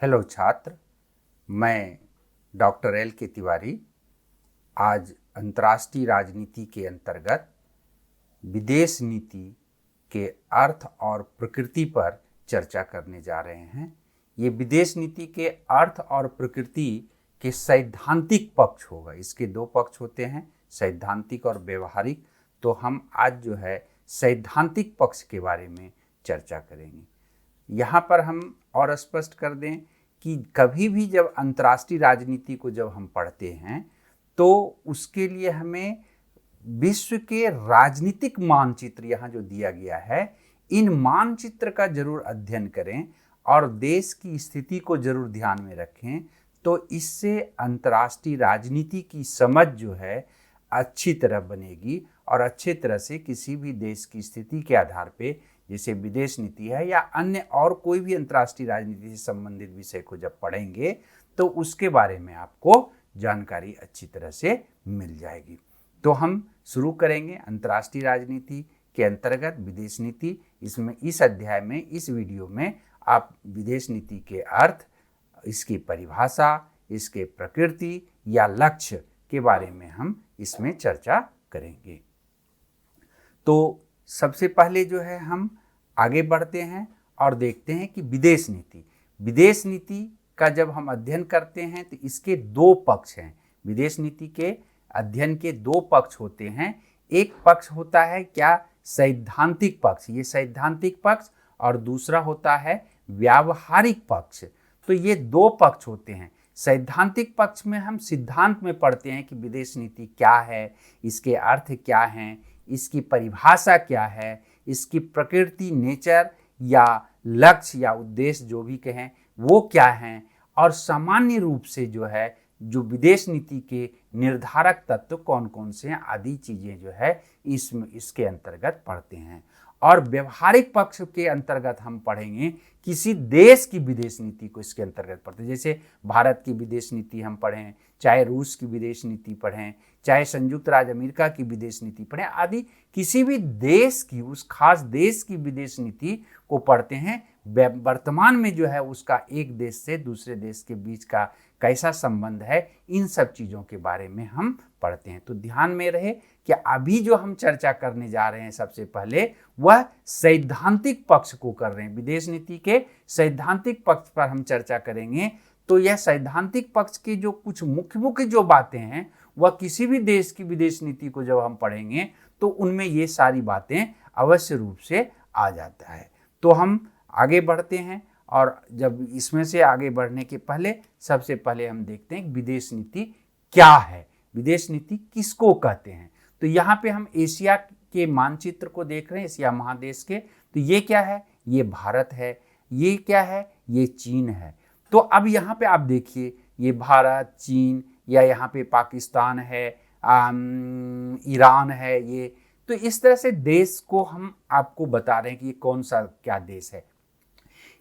Hello छात्र, मैं doctor L के तिवारी आज अंतर्राष्ट्रीय राजनीति के अंतर्गत विदेश नीति के अर्थ और प्रकृति पर चर्चा करने जा रहे हैं। ये विदेश नीति के अर्थ और प्रकृति के सैद्धांतिक पक्ष होगा। इसके दो पक्ष होते हैं, सैद्धांतिक और व्यवहारिक। तो हम आज जो है सैद्धांतिक पक्ष के बारे में चर्चा करेंगे। यहाँ पर हम और स्पष्ट कर दें कि कभी भी जब अंतर्राष्ट्रीय राजनीति को जब हम पढ़ते हैं तो उसके लिए हमें विश्व के राजनीतिक मानचित्र यहाँ जो दिया गया है, इन मानचित्र का जरूर अध्ययन करें और देश की स्थिति को जरूर ध्यान में रखें। तो इससे अंतर्राष्ट्रीय राजनीति की समझ जो है अच्छी तरह बनेगी और अच्छे तरह से किसी भी देश की स्थिति के आधार पे, जैसे विदेश नीति है या अन्य और कोई भी अंतर्राष्ट्रीय राजनीति से संबंधित विषय को जब पढ़ेंगे तो उसके बारे में आपको जानकारी अच्छी तरह से मिल जाएगी। तो हम शुरू करेंगे अंतर्राष्ट्रीय राजनीति के अंतर्गत विदेश नीति। इसमें इस अध्याय में, इस वीडियो में आप विदेश नीति के अर्थ, इसकी परिभाषा, इसके प्रकृति या लक्ष्य के बारे में हम इसमें चर्चा करेंगे। तो सबसे पहले जो है हम आगे बढ़ते हैं और देखते हैं कि विदेश नीति का जब हम अध्ययन करते हैं तो इसके दो पक्ष हैं। विदेश नीति के अध्ययन के दो पक्ष होते हैं। एक पक्ष होता है क्या, सैद्धांतिक पक्ष, ये सैद्धांतिक पक्ष, और दूसरा होता है व्यावहारिक पक्ष। तो ये दो पक्ष होते हैं। सैद्धांतिक पक्ष में हम सिद्धांत में पढ़ते हैं कि विदेश नीति क्या है, इसके अर्थ क्या हैं, इसकी परिभाषा क्या है, इसकी प्रकृति, नेचर या लक्ष्य या उद्देश्य जो भी कहें वो क्या हैं, और सामान्य रूप से जो है जो विदेश नीति के निर्धारक तत्व कौन कौन से हैं आदि चीज़ें जो है इसके अंतर्गत पढ़ते हैं। और व्यवहारिक पक्ष के अंतर्गत हम पढ़ेंगे किसी देश की विदेश नीति को इसके अंतर्गत पढ़ते हैं। जैसे भारत की विदेश नीति हम पढ़ें, चाहे रूस की विदेश नीति पढ़ें, चाहे संयुक्त राज्य अमेरिका की विदेश नीति पढ़ें आदि, किसी भी देश की, उस खास देश की विदेश नीति को पढ़ते हैं। वर्तमान में जो है उसका एक देश से दूसरे देश के बीच का कैसा संबंध है, इन सब चीज़ों के बारे में हम पढ़ते हैं। तो ध्यान में रहे कि अभी जो हम चर्चा करने जा रहे हैं सबसे पहले वह सैद्धांतिक पक्ष को कर रहे हैं। विदेश नीति के सैद्धांतिक पक्ष पर हम चर्चा करेंगे। तो यह सैद्धांतिक पक्ष की जो कुछ मुख्य जो बातें हैं वह किसी भी देश की विदेश नीति को जब हम पढ़ेंगे तो उनमें ये सारी बातें अवश्य रूप से आ जाता है। तो हम आगे बढ़ते हैं और जब इसमें से आगे बढ़ने के पहले सबसे पहले हम देखते हैं विदेश नीति क्या है, विदेश नीति किसको कहते हैं। तो यहाँ पे हम एशिया के मानचित्र को देख रहे हैं, एशिया महादेश के। तो ये क्या है, ये भारत है। ये क्या है, ये चीन है। तो अब यहाँ पे आप देखिए, ये भारत, चीन, या यहाँ पे पाकिस्तान है, ईरान है। ये तो इस तरह से देश को हम आपको बता रहे हैं कि ये कौन सा क्या देश है।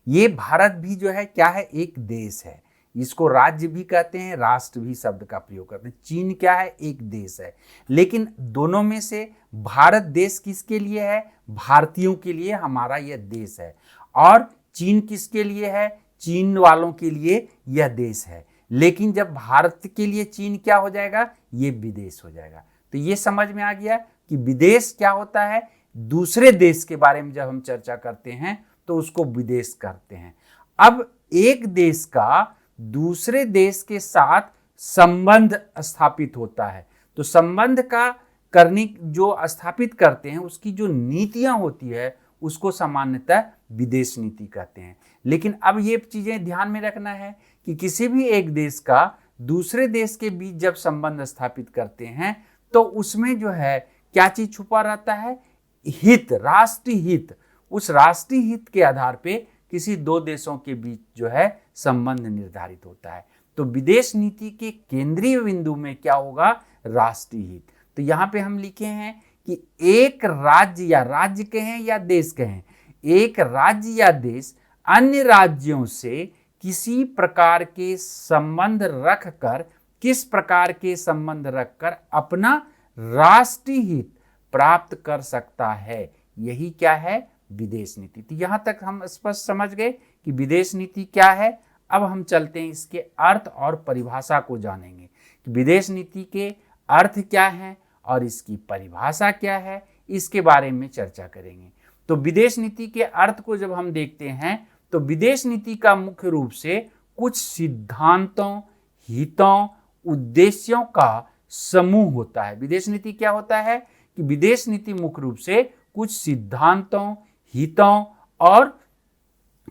ये भारत भी जो है क्या है, एक देश है। इसको राज्य भी कहते हैं, राष्ट्र भी शब्द का प्रयोग करते हैं। चीन क्या है, एक देश है। लेकिन दोनों में से भारत देश किसके लिए है, भारतीयों के लिए हमारा यह देश है। और चीन किसके लिए है, चीन वालों के लिए यह देश है। लेकिन जब भारत के लिए चीन क्या हो जाएगा, ये विदेश हो जाएगा। तो ये समझ में आ गया कि विदेश क्या होता है। दूसरे देश के बारे में जब हम चर्चा करते हैं तो उसको विदेश कहते हैं। अब एक देश का दूसरे देश के साथ संबंध स्थापित होता है। तो संबंध का करने जो स्थापित करते हैं उसकी जो नीतियां होती है उसको सामान्यतः विदेश नीति कहते हैं। लेकिन अब ये चीजें ध्यान में रखना है कि किसी भी एक देश का दूसरे देश के बीच जब संबंध स्थापित करते हैं तो उसमें जो है क्या चीज छुपा रहता है, हित, राष्ट्रीय हित। उस राष्ट्रीय हित के आधार पे किसी दो देशों के बीच जो है संबंध निर्धारित होता है। तो विदेश नीति के केंद्रीय बिंदु में क्या होगा, राष्ट्रीय हित। तो यहाँ पे हम लिखे हैं कि एक राज्य, या राज्य कहें या देश कहें, एक राज्य या देश अन्य राज्यों से किसी प्रकार के संबंध रखकर, किस प्रकार के संबंध रखकर अपना राष्ट्रीय हित प्राप्त कर सकता है, यही क्या है, विदेश नीति। तो यहाँ तक हम स्पष्ट समझ गए कि विदेश नीति क्या है। अब हम चलते हैं इसके अर्थ और परिभाषा को जानेंगे कि विदेश नीति के अर्थ क्या है और इसकी परिभाषा क्या है, इसके बारे में चर्चा करेंगे। तो विदेश नीति के अर्थ को जब हम देखते हैं तो विदेश नीति का मुख्य रूप से कुछ सिद्धांतों, हितों, उद्देश्यों का समूह होता है। विदेश नीति क्या होता है कि विदेश नीति मुख्य रूप से कुछ सिद्धांतों, हितों और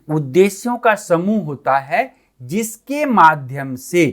उद्देश्यों का समूह होता है जिसके माध्यम से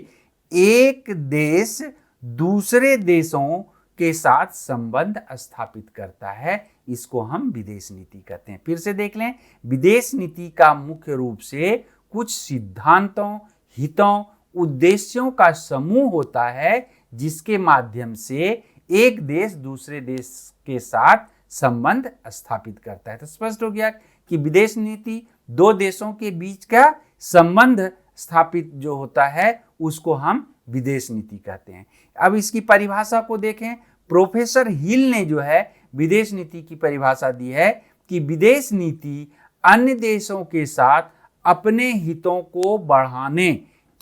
एक देश दूसरे देशों के साथ संबंध स्थापित करता है। इसको हम विदेश नीति कहते हैं। फिर से देख लें, विदेश नीति का मुख्य रूप से कुछ सिद्धांतों, हितों, उद्देश्यों का समूह होता है जिसके माध्यम से एक देश दूसरे देश के साथ संबंध स्थापित करता है। तो स्पष्ट हो गया कि विदेश नीति दो देशों के बीच का संबंध स्थापित जो होता है उसको हम विदेश नीति कहते हैं। अब इसकी परिभाषा को देखें। प्रोफेसर हिल ने जो है विदेश नीति की परिभाषा दी है कि विदेश नीति अन्य देशों के साथ अपने हितों को बढ़ाने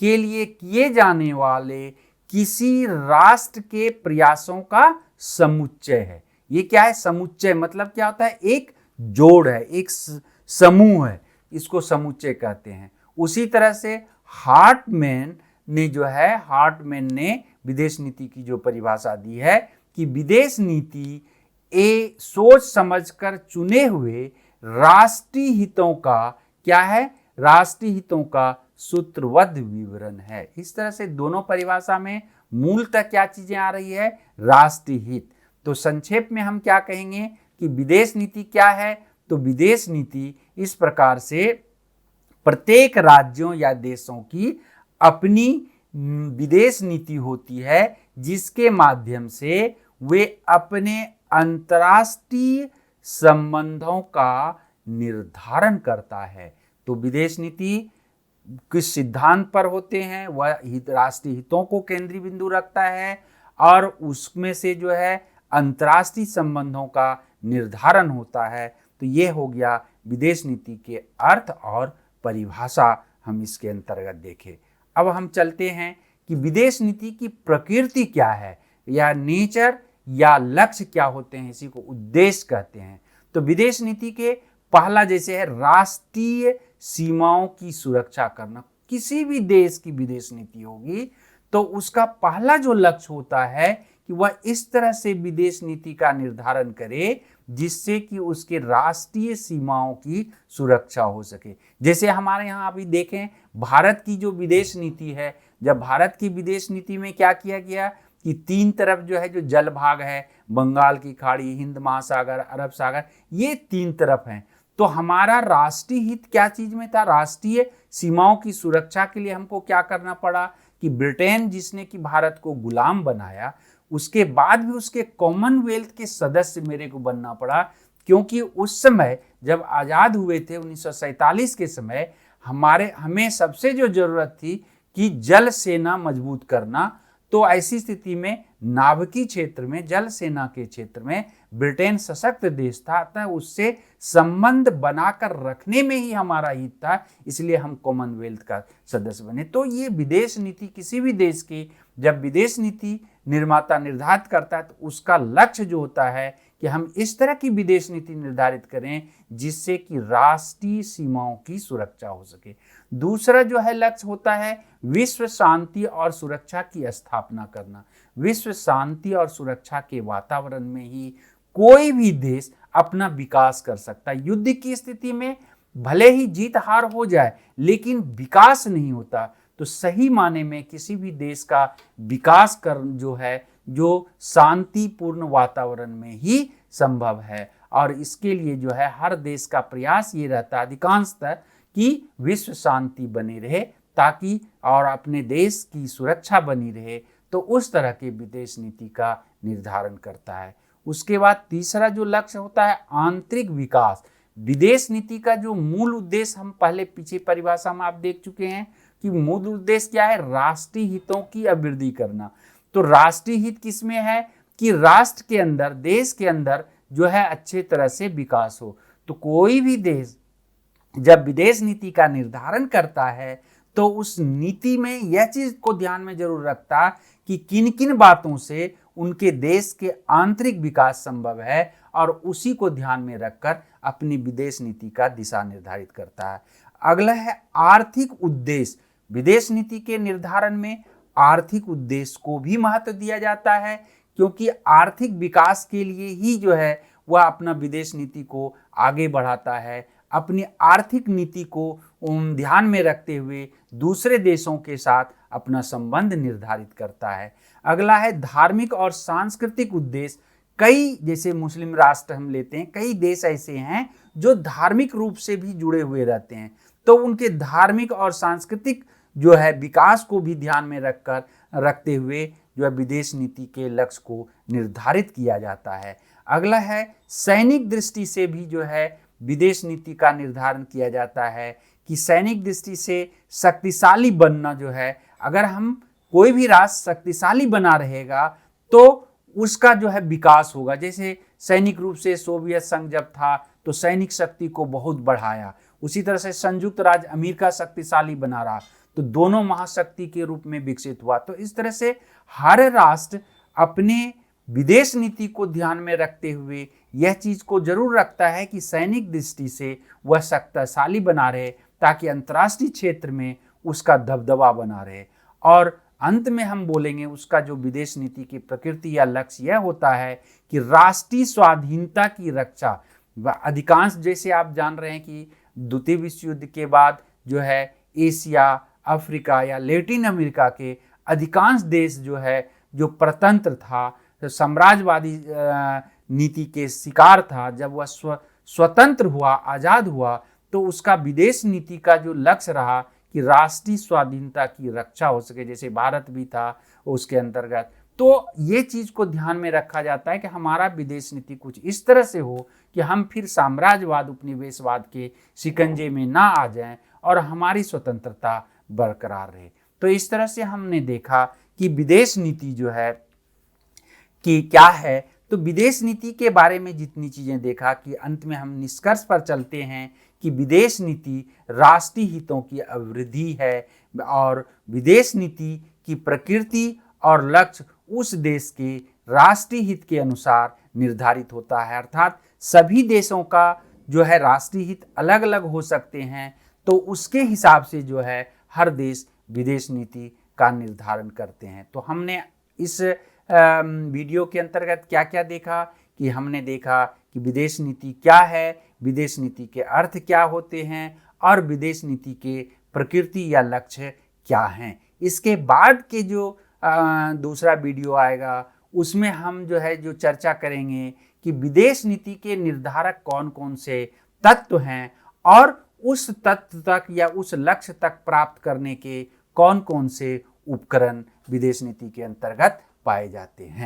के लिए किए जाने वाले किसी राष्ट्र के प्रयासों का समुच्चय है। ये क्या है? समुच्चय मतलब क्या होता है? एक जोड़ है, एक समूह है, इसको समुच्चय कहते हैं। उसी तरह से हार्टमैन ने विदेश नीति की जो परिभाषा दी है कि विदेश नीति सोच समझकर चुने हुए राष्ट्रीय हितों का क्या है? राष्ट्रीय हितों का सूत्रबद्ध विवरण है। इस तरह से दोनों परिभाषा में मूलतः क्या चीजें आ रही है? राष्ट्रीय हित। तो संक्षेप में हम क्या कहेंगे कि विदेश नीति क्या है? तो विदेश नीति इस प्रकार से प्रत्येक राज्यों या देशों की अपनी विदेश नीति होती है जिसके माध्यम से वे अपने अंतर्राष्ट्रीय संबंधों का निर्धारण करता है। तो विदेश नीति किस सिद्धांत पर होते हैं? वह राष्ट्रीय हितों को केंद्रीय बिंदु रखता है और उसमें से जो है अंतर्राष्ट्रीय संबंधों का निर्धारण होता है। तो ये हो गया विदेश नीति के अर्थ और परिभाषा, हम इसके अंतर्गत देखें। अब हम चलते हैं कि विदेश नीति की प्रकृति क्या है, या नेचर या लक्ष्य क्या होते हैं, इसी को उद्देश्य कहते हैं। तो विदेश नीति के पहला जैसे है राष्ट्रीय सीमाओं की सुरक्षा करना। किसी भी देश की विदेश नीति होगी तो उसका पहला जो लक्ष्य होता है कि वह इस तरह से विदेश नीति का निर्धारण करे जिससे कि उसके राष्ट्रीय सीमाओं की सुरक्षा हो सके। जैसे हमारे यहाँ अभी देखें भारत की जो विदेश नीति है, जब भारत की विदेश नीति में क्या किया गया कि तीन तरफ जो है जो जल भाग है, बंगाल की खाड़ी, हिंद महासागर, अरब सागर, ये तीन तरफ हैं। तो हमारा राष्ट्रीय हित क्या चीज में था? राष्ट्रीय सीमाओं की सुरक्षा के लिए हमको क्या करना पड़ा कि ब्रिटेन जिसने कि भारत को गुलाम बनाया, उसके बाद भी उसके कॉमनवेल्थ के सदस्य मेरे को बनना पड़ा, क्योंकि उस समय जब आज़ाद हुए थे 1947 के समय हमें सबसे जो जरूरत थी कि जल सेना मजबूत करना। तो ऐसी स्थिति में नाभिकीय क्षेत्र में, जल सेना के क्षेत्र में ब्रिटेन सशक्त देश था, अतः उससे संबंध बनाकर रखने में ही हमारा हित था, इसलिए हम कॉमनवेल्थ का सदस्य बने। तो ये विदेश नीति किसी भी देश की जब विदेश नीति निर्माता निर्धारित करता है तो उसका लक्ष्य जो होता है कि हम इस तरह की विदेश नीति निर्धारित करें जिससे कि राष्ट्रीय सीमाओं की सुरक्षा हो सके। दूसरा जो है लक्ष्य होता है विश्व शांति और सुरक्षा की स्थापना करना। विश्व शांति और सुरक्षा के वातावरण में ही कोई भी देश अपना विकास कर सकता है। युद्ध की स्थिति में भले ही जीत हार हो जाए लेकिन विकास नहीं होता। तो सही माने में किसी भी देश का विकास कर जो है जो शांतिपूर्ण वातावरण में ही संभव है, और इसके लिए जो है हर देश का प्रयास ये रहता है अधिकांशतः कि विश्व शांति बनी रहे ताकि और अपने देश की सुरक्षा बनी रहे। तो उस तरह के विदेश नीति का निर्धारण करता है। उसके बाद तीसरा जो लक्ष्य होता है आंतरिक विकास। विदेश नीति का जो मूल उद्देश्य हम पहले पीछे परिभाषा में आप देख चुके हैं कि मूल उद्देश्य क्या है? राष्ट्रीय हितों की अभिवृद्धि करना। तो राष्ट्रीय हित किसमें है कि राष्ट्र के अंदर, देश के अंदर जो है अच्छे तरह से विकास हो। तो कोई भी देश जब विदेश नीति का निर्धारण करता है तो उस नीति में यह चीज को ध्यान में जरूर रखता कि किन किन बातों से उनके देश के आंतरिक विकास संभव है, और उसी को ध्यान में रखकर अपनी विदेश नीति का दिशा निर्धारित करता है। अगला है आर्थिक उद्देश्य। विदेश नीति के निर्धारण में आर्थिक उद्देश्य को भी महत्व दिया जाता है, क्योंकि आर्थिक विकास के लिए ही जो है वह अपना विदेश नीति को आगे बढ़ाता है। अपनी आर्थिक नीति को ध्यान में रखते हुए दूसरे देशों के साथ अपना संबंध निर्धारित करता है। अगला है धार्मिक और सांस्कृतिक उद्देश्य। कई, जैसे मुस्लिम राष्ट्र हम लेते हैं, कई देश ऐसे हैं जो धार्मिक रूप से भी जुड़े हुए रहते हैं, तो उनके धार्मिक और सांस्कृतिक जो है विकास को भी ध्यान में रखते हुए जो है विदेश नीति के लक्ष्य को निर्धारित किया जाता है। अगला है सैनिक दृष्टि से भी जो है विदेश नीति का निर्धारण किया जाता है कि सैनिक दृष्टि से शक्तिशाली बनना जो है, अगर हम कोई भी राष्ट्र शक्तिशाली बना रहेगा तो उसका जो है विकास होगा। जैसे सैनिक रूप से सोवियत संघ जब था तो सैनिक शक्ति को बहुत बढ़ाया, उसी तरह से संयुक्त राज्य अमेरिका शक्तिशाली बना रहा तो दोनों महाशक्ति के रूप में विकसित हुआ। तो इस तरह से हर राष्ट्र अपने विदेश नीति को ध्यान में रखते हुए यह चीज को जरूर रखता है कि सैनिक दृष्टि से वह शक्तिशाली बना रहे, ताकि अंतर्राष्ट्रीय क्षेत्र में उसका दबदबा बना रहे। और अंत में हम बोलेंगे उसका जो विदेश नीति की प्रकृति या लक्ष्य यह होता है कि राष्ट्रीय स्वाधीनता की रक्षा। अधिकांश, जैसे आप जान रहे हैं कि द्वितीय विश्व युद्ध के बाद जो है एशिया, अफ्रीका या लैटिन अमेरिका के अधिकांश देश जो है जो परतंत्र था, साम्राज्यवादी नीति के शिकार था, जब वह स्वतंत्र हुआ, आज़ाद हुआ, तो उसका विदेश नीति का जो लक्ष्य रहा कि राष्ट्रीय स्वाधीनता की रक्षा हो सके, जैसे भारत भी था उसके अंतर्गत। तो ये चीज़ को ध्यान में रखा जाता है कि हमारा विदेश नीति कुछ इस तरह से हो कि हम फिर साम्राज्यवाद, उपनिवेशवाद के शिकंजे में ना आ जाएं और हमारी स्वतंत्रता बरकरार रहे। तो इस तरह से हमने देखा कि विदेश नीति जो है कि क्या है। तो विदेश नीति के बारे में जितनी चीज़ें देखा कि अंत में हम निष्कर्ष पर चलते हैं कि विदेश नीति राष्ट्रीय हितों की अभिवृद्धि है, और विदेश नीति की प्रकृति और लक्ष्य उस देश के राष्ट्रीय हित के अनुसार निर्धारित होता है। अर्थात सभी देशों का जो है राष्ट्रीय हित अलग अलग हो सकते हैं, तो उसके हिसाब से जो है हर देश विदेश नीति का निर्धारण करते हैं। तो हमने इस वीडियो के अंतर्गत क्या क्या देखा कि हमने देखा कि विदेश नीति क्या है, विदेश नीति के अर्थ क्या होते हैं, और विदेश नीति के प्रकृति या लक्ष्य क्या हैं। इसके बाद के जो दूसरा वीडियो आएगा उसमें हम जो है जो चर्चा करेंगे कि विदेश नीति के निर्धारक कौन कौन से तत्व हैं, और उस तत्व तक या उस लक्ष्य तक प्राप्त करने के कौन कौन से उपकरण विदेश नीति के अंतर्गत पाए जाते हैं।